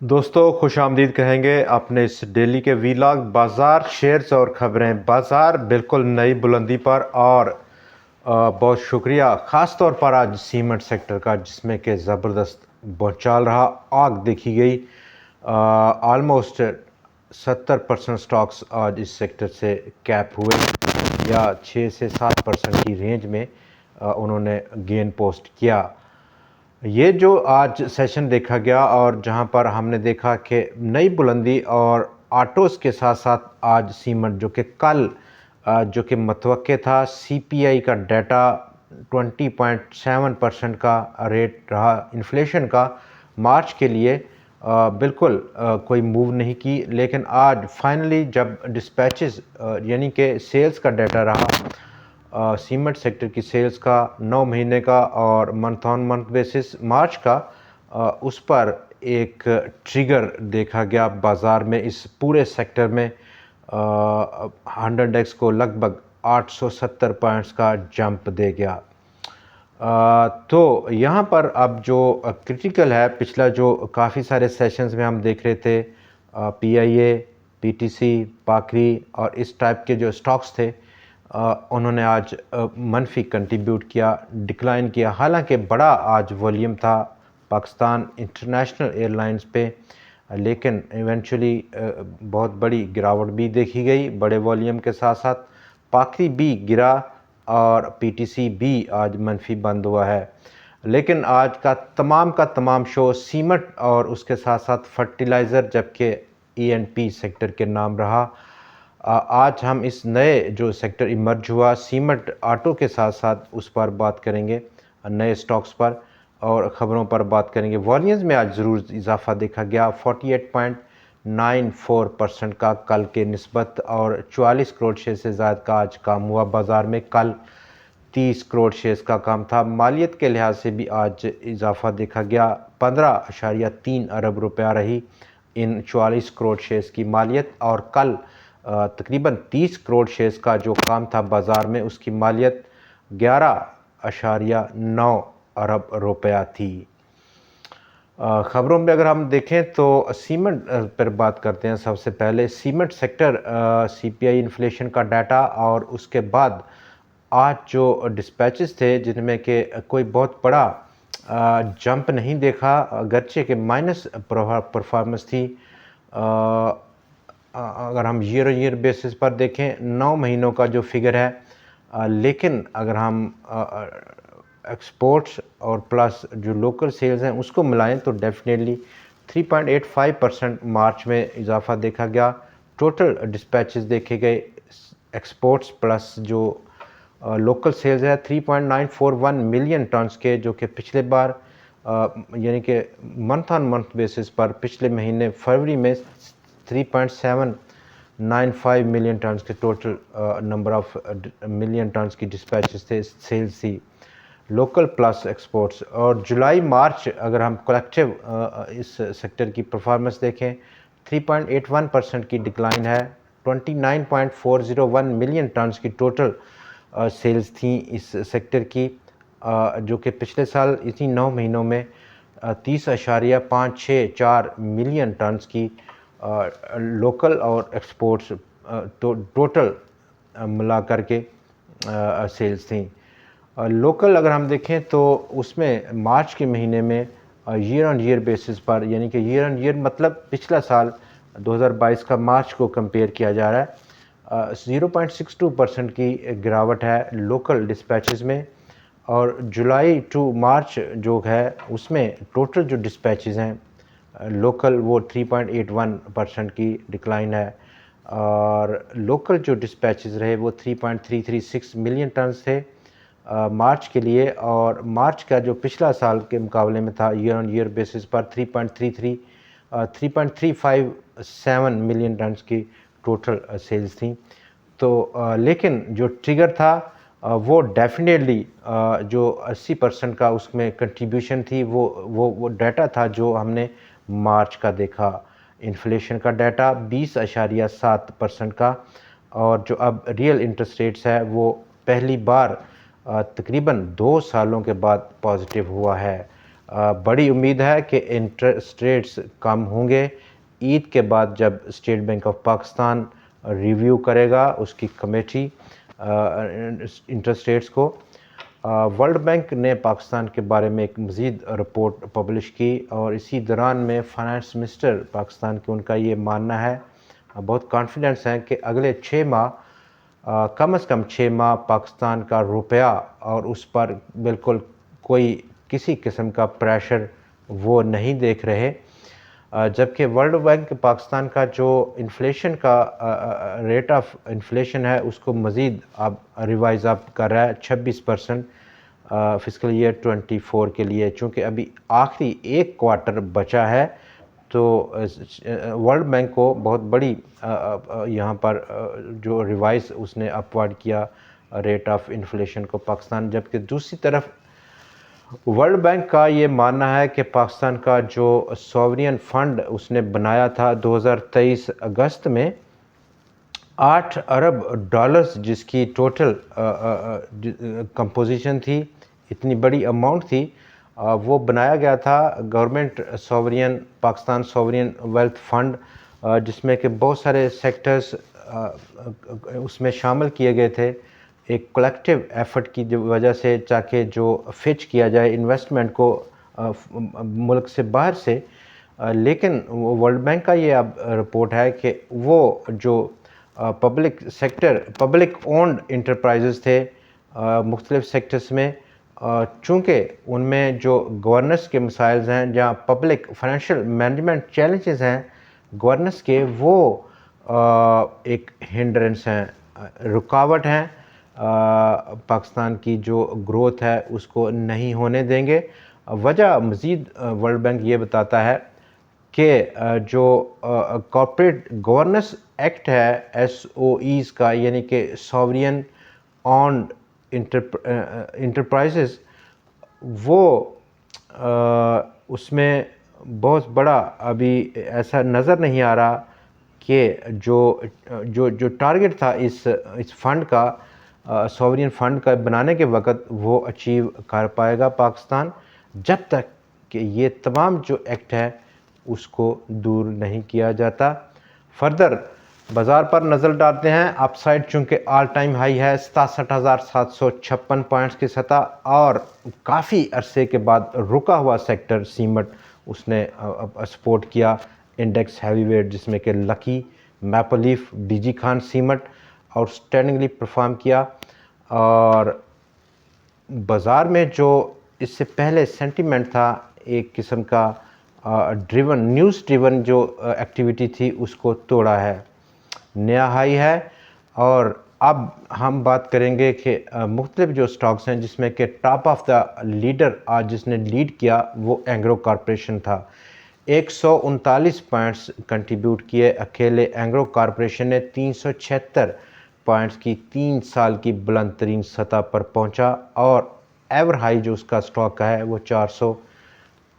दोस्तों खुश आमदीद कहेंगे अपने इस डेली के वीलॉग बाज़ार शेयर्स और ख़बरें। बाज़ार बिल्कुल नई बुलंदी पर और बहुत शुक्रिया ख़ास तौर पर आज सीमेंट सेक्टर का, जिसमें कि ज़बरदस्त भौचाल रहा, आग देखी गई। ऑलमोस्ट 70% स्टॉक्स आज इस सेक्टर से कैप हुए या 6 से 7% की रेंज में उन्होंने गेन पोस्ट किया। ये जो आज सेशन देखा गया और जहां पर हमने देखा कि नई बुलंदी और ऑटोज़ के साथ साथ आज सीमेंट, जो कि कल जो कि मतवक्के था, सीपीआई का डाटा 20.7% का रेट रहा इन्फ्लेशन का मार्च के लिए। बिल्कुल कोई मूव नहीं की, लेकिन आज फाइनली जब डिस्पैचेस यानी कि सेल्स का डाटा रहा, सीमेंट सेक्टर की सेल्स का 9 महीने का और मंथ ऑन मंथ बेसिस मार्च का, उस पर एक ट्रिगर देखा गया बाज़ार में। इस पूरे सेक्टर में 100 एक्स को लगभग 870 पॉइंट्स का जंप दे गया। तो यहाँ पर अब जो क्रिटिकल है, पिछला जो काफ़ी सारे सेशंस में हम देख रहे थे, पीआईए, पीटीसी, पाकरी और इस टाइप के जो स्टॉक्स थे, उन्होंने आज मनफी कंट्रीब्यूट किया, डिक्लाइन किया। हालांकि बड़ा आज वॉल्यूम था पाकिस्तान इंटरनेशनल एयरलाइंस पे, लेकिन इवेंचुअली बहुत बड़ी गिरावट भी देखी गई बड़े वॉल्यूम के साथ साथ। पाकरी भी गिरा और पीटीसी भी आज मनफी बंद हुआ है। लेकिन आज का तमाम शो सीमेंट और उसके साथ साथ फर्टिलाइज़र, जबकि ईएनपी सेक्टर के नाम रहा। आज हम इस नए जो सेक्टर इमर्ज हुआ सीमेंट ऑटो के साथ साथ, उस पर बात करेंगे, नए स्टॉक्स पर और ख़बरों पर बात करेंगे। वॉल्यूम्स में आज ज़रूर इजाफा देखा गया, 48.94% का कल के निस्बत, और 44 करोड़ शेयर से ज़्यादा का आज काम हुआ बाज़ार में। कल 30 करोड़ शेयर्स का काम था। मालियत के लिहाज से भी आज इजाफा देखा गया, 15.3 अरब रुपया रही इन 44 करोड़ शेयर्स की मालियत, और कल तकरीबन 30 करोड़ शेयर्स का जो काम था बाज़ार में, उसकी मालियत 11.9 अरब रुपया थी। ख़बरों में अगर हम देखें तो सीमेंट पर बात करते हैं। सबसे पहले सीमेंट सेक्टर, सीपीआई इन्फ्लेशन का डाटा, और उसके बाद आज जो डिस्पैचेस थे जिनमें कि कोई बहुत बड़ा जंप नहीं देखा, अगरचे के माइनस परफॉर्मेंस थी। अगर हम ईयर ईयर बेसिस पर देखें 9 महीनों का जो फिगर है, लेकिन अगर हम एक्सपोर्ट्स और प्लस जो लोकल सेल्स हैं उसको मिलाएं तो डेफिनेटली 3.85% मार्च में इजाफा देखा गया। टोटल डिस्पैचेस देखे गए, एक्सपोर्ट्स प्लस जो लोकल सेल्स है 3.941 मिलियन टन्स के, जो कि पिछले बार यानी कि मंथ ऑन मंथ बेसिस पर पिछले महीने फरवरी में 3.795 मिलियन टन्स के total number of million turns की डिस्पैचेस थे, सेल्स थी लोकल प्लस एक्सपोर्ट्स। और जुलाई मार्च अगर हम कलेक्टिव इस सेक्टर की परफॉर्मेंस देखें, 3.81% की डिक्लाइन है, 29.401 मिलियन टन्स की टोटल सेल्स थी इस सेक्टर की, जो कि पिछले साल इसी 9 महीनों में 30.564 मिलियन टन्स की लोकल और एक्सपोर्ट्स टोटल मिला करके सेल्स थी। लोकल अगर हम देखें तो उसमें मार्च के महीने में ईयर ऑन ईयर बेसिस पर, यानी कि ईयर ऑन ईयर मतलब पिछला साल 2022 का मार्च को कंपेयर किया जा रहा है, 0.62% की गिरावट है लोकल डिस्पैचेस में। और जुलाई टू मार्च जो है उसमें टोटल जो डिस्पैचेस हैं लोकल, वो 3.81% की डिक्लाइन है, और लोकल जो डिस्पैचेस रहे वो 3.336 मिलियन टन्स थे मार्च के लिए। और मार्च का जो पिछला साल के मुकाबले में था ईयर ऑन ईयर बेसिस पर 3.357 मिलियन टन्स की टोटल सेल्स थी। तो लेकिन जो ट्रिगर था वो डेफिनेटली जो 80% का उसमें कंट्रीब्यूशन थी, वो डाटा था जो हमने मार्च का देखा। इन्फ्लेशन का डाटा 20.7% का, और जो अब रियल इंटरेस्ट रेट्स है वो पहली बार तकरीबन 2 सालों के बाद पॉजिटिव हुआ है। बड़ी उम्मीद है कि इंटरेस्ट रेट्स कम होंगे ईद के बाद, जब state bank of Pakistan review करेगा उसकी कमेटी इंटरेस्ट रेट्स को। वर्ल्ड बैंक ने पाकिस्तान के बारे में एक मज़ीद रिपोर्ट पब्लिश की और इसी दौरान में फाइनेंस मिनिस्टर पाकिस्तान के उनका ये मानना है, बहुत कॉन्फिडेंस हैं कि अगले 6 माह कम से कम 6 माह पाकिस्तान का रुपया और उस पर बिल्कुल कोई किसी किस्म का प्रेशर वो नहीं देख रहे। जबकि वर्ल्ड बैंक पाकिस्तान का जो इन्फ्लेशन का रेट ऑफ इन्फ्लेशन है उसको मज़ीद अब रिवाइज़ अप कर रहा है 26% फिस्कल ईयर 24 के लिए। चूँकि अभी आखिरी एक क्वार्टर बचा है तो वर्ल्ड बैंक को बहुत बड़ी यहाँ पर जो रिवाइज उसने अपवर्ड किया रेट ऑफ इन्फ्लेशन को पाकिस्तान। जबकि दूसरी तरफ वर्ल्ड बैंक का ये मानना है कि पाकिस्तान का जो सॉवरियन फंड उसने बनाया था 2023 अगस्त में 8 अरब डॉलर्स जिसकी टोटल कंपोजिशन थी, इतनी बड़ी अमाउंट थी, वो बनाया गया था गवर्नमेंट सॉवरियन पाकिस्तान सॉवरियन वेल्थ फंड, जिसमें कि बहुत सारे सेक्टर्स उसमें शामिल किए गए थे एक कलेक्टिव एफर्ट की वजह से, ताकि जो फिच किया जाए इन्वेस्टमेंट को मुल्क से बाहर से। लेकिन वर्ल्ड बैंक का ये अब रिपोर्ट है कि वो जो public sector public owned enterprises थे मुख्तलिफ सेक्टर्स में, चूँकि उनमें जो गवर्नेंस के मसाइल हैं, जहाँ पब्लिक फाइनेंशियल मैनेजमेंट चैलेंजेस हैं गवर्नेंस के, वो एक हिंड्रेंस हैं, रुकावट हैं, पाकिस्तान की जो ग्रोथ है उसको नहीं होने देंगे। वजह मज़ीद वर्ल्ड बैंक ये बताता है कि जो कॉर्पोरेट गवर्नेंस एक्ट है SOEs का, यानी कि सॉवरियन ऑन्ड इंटरप्राइजेज़, वो उसमें बहुत बड़ा अभी ऐसा नज़र नहीं आ रहा कि जो टारगेट था इस फंड का, सॉवरियन फंड का बनाने के वक़्त, वो अचीव कर पाएगा पाकिस्तान, जब तक कि ये तमाम जो एक्ट है उसको दूर नहीं किया जाता। फर्दर बाज़ार पर नज़र डालते हैं। अपसाइड चूँकि ऑल टाइम हाई है 67,756 पॉइंट्स की सतह, और काफ़ी अरसे के बाद रुका हुआ सेक्टर सीमेंट उसने सपोर्ट किया इंडेक्स हैवीवेट, जिसमें कि lucky, maple leaf, DG Khan cement outstandingly perform किया। और बाज़ार में जो इससे पहले सेंटिमेंट था एक किस्म का न्यूज़ ड्रिवन जो एक्टिविटी थी उसको तोड़ा है, नया हाई है। और अब हम बात करेंगे कि मुख्तलिफ जो स्टॉक्स हैं जिसमें कि टॉप ऑफ द लीडर आज जिसने लीड किया वो एंग्रो कॉरपोरेशन था। 139 पॉइंट्स कंट्रीब्यूट किए अकेले एंग्रो कॉरपोरेशन ने, 376 पॉइंट्स की 3 साल की बुलंद तरीन सतह पर पहुंचा, और एवर हाई जो उसका स्टॉक का है वो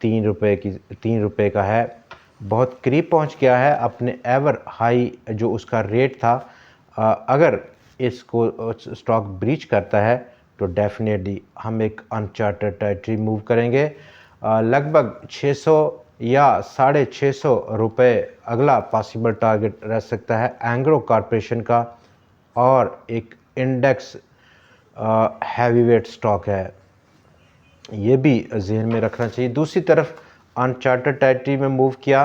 3 रुपये का है, बहुत करीब पहुंच गया है अपने एवर हाई जो उसका रेट था। अगर इसको स्टॉक ब्रीच करता है तो डेफिनेटली हम एक अनचार्टेड टेरिटरी मूव करेंगे। लगभग 600 या 650 रुपये अगला पॉसिबल टारगेट रह सकता है एंग्रो कॉरपोरेशन का, और एक इंडेक्स हैवीवेट स्टॉक है, ये भी जहन में रखना चाहिए। दूसरी तरफ अनचार्टेड टेरिटरी में मूव किया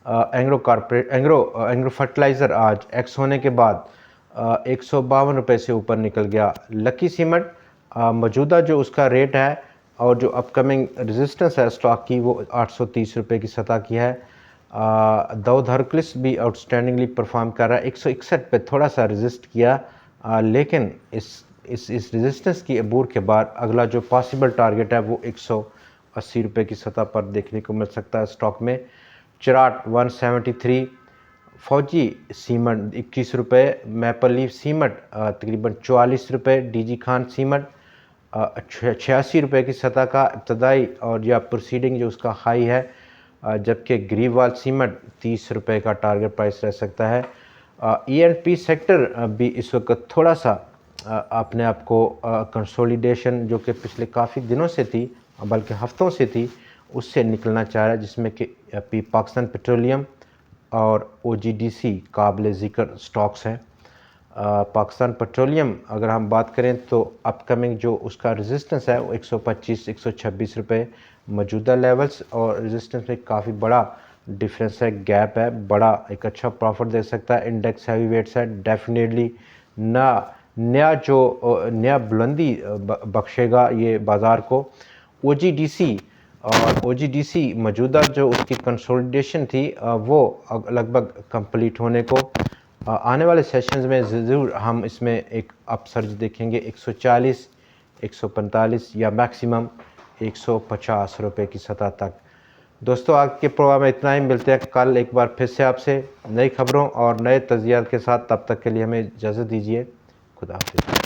एंग्रो फर्टिलाइज़र आज एक्स होने के बाद 152 रुपये से ऊपर निकल गया। लकी सीमेंट मौजूदा जो उसका रेट है और जो अपकमिंग रेजिस्टेंस है स्टॉक की वो 830 रुपये की सतह की है। दाऊद हरकुलिस भी आउटस्टैंडिंगली परफॉर्म कर रहा है, 161 पे थोड़ा सा रेजिस्ट किया, लेकिन इस रेजिस्टेंस की अबूर के बाद अगला जो पॉसिबल टारगेट है वो 180 रुपये की सतह पर देखने को मिल सकता है स्टॉक में। चिराट 173, फौजी सीमेंट 21 रुपये, मैपल लीफ सीमेंट तकरीबन 44 रुपये, डीजी खान सीमेंट 86 रुपये की सतह का इब्तदाई और या प्रोसीडिंग जो उसका हाई है, जबकि ग्रीवाल सीमेंट 30 रुपये का टारगेट प्राइस रह सकता है। E&P सेक्टर भी इस वक्त थोड़ा सा अपने आप को कंसोलिडेशन जो कि पिछले काफ़ी दिनों से थी, बल्कि हफ्तों से थी, उससे निकलना चाह रहा है, जिसमें कि पाकिस्तान पेट्रोलियम और OGDC काबिल ज़िक्र स्टॉक्स हैं। पाकिस्तान पेट्रोलियम अगर हम बात करें तो अपकमिंग जो उसका रेजिस्टेंस है वो 125-126 रुपये मौजूदा लेवल्स, और रेजिस्टेंस में काफ़ी बड़ा डिफरेंस है, गैप है, बड़ा एक अच्छा प्रॉफिट दे सकता है। इंडेक्स हैवी वेट्स है, डेफिनेटली नया बुलंदी बख्शेगा ये बाज़ार को। OGDC मौजूदा जो उसकी कंसोलिडेशन थी वो लगभग कंप्लीट होने को, आने वाले सेशंस में ज़रूर हम इसमें एक अपसर्ज देखेंगे 140, 145 या मैक्सिमम 150 रुपये की सतह तक। दोस्तों, आज के प्रोग्राम में इतना ही। मिलते हैं कल एक बार फिर से आपसे नई खबरों और नए तज्ज़ियात के साथ। तब तक के लिए हमें इजाज़त दीजिए। खुदा हाफ़िज़।